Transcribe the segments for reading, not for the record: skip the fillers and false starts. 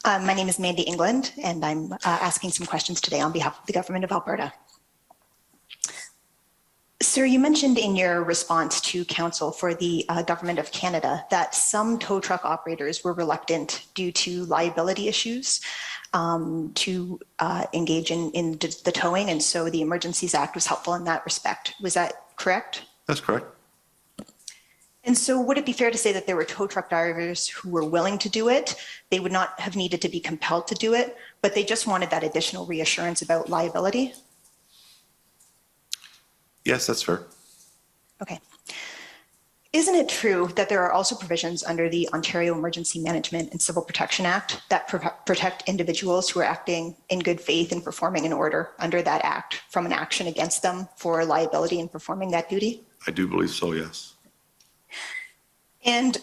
My name is Mandy England, and I'm asking some questions today on behalf of the Government of Alberta. Sir, you mentioned in your response to Council for the Government of Canada that some tow truck operators were reluctant due to liability issues to engage in the towing, and so the Emergencies Act was helpful in that respect. Was that correct? That's correct. And so would it be fair to say that there were tow truck drivers who were willing to do it? They would not have needed to be compelled to do it, but they just wanted that additional reassurance about liability? Yes, that's fair. Okay. Isn't it true that there are also provisions under the Ontario Emergency Management and Civil Protection Act that protect individuals who are acting in good faith and performing an order under that act from an action against them for liability in performing that duty? I do believe so, yes. And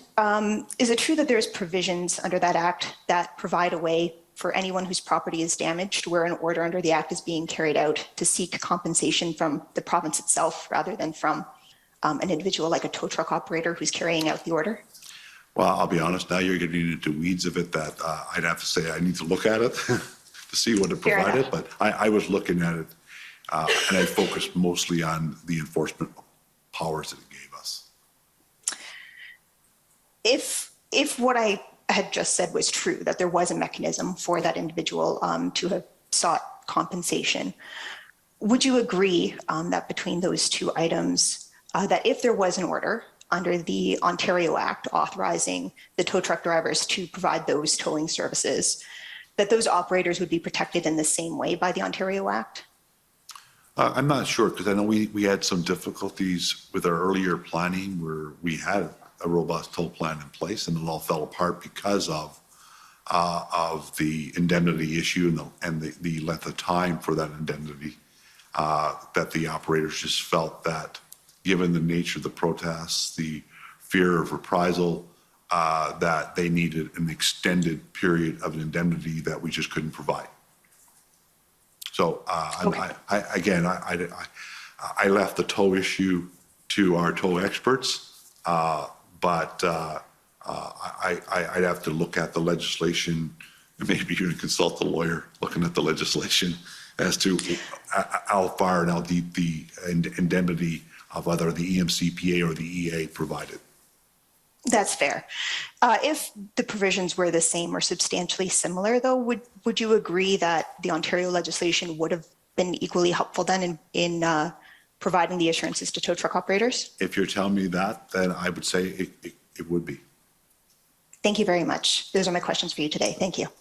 is it true that there's provisions under that act that provide a way for anyone whose property is damaged where an order under the act is being carried out to seek compensation from the province itself rather than from an individual like a tow truck operator who's carrying out the order? Well, I'll be honest, now you're getting into weeds of it that I'd have to say I need to look at it to see what it provided, but I was looking at it and I focused mostly on the enforcement powers that it gave us. If what I had just said was true, that there was a mechanism for that individual to have sought compensation, would you agree that between those two items, that if there was an order under the Ontario Act authorizing the tow truck drivers to provide those towing services, that those operators would be protected in the same way by the Ontario Act? I'm not sure, because I know we had some difficulties with our earlier planning where we had a robust toll plan in place and it all fell apart because of the indemnity issue and the length of time for that indemnity, that the operators just felt that given the nature of the protests, the fear of reprisal, that they needed an extended period of an indemnity that we just couldn't provide. So okay. I left the tow issue to our tow experts, but I'd have to look at the legislation and maybe even consult a lawyer looking at the legislation as to how far and how deep the indemnity of either the EMCPA or the EA provided. That's fair. If the provisions were the same or substantially similar, though, would you agree that the Ontario legislation would have been equally helpful then in providing the assurances to tow truck operators? If you're telling me that, then I would say it would be. Thank you very much. Those are my questions for you today. Thank you.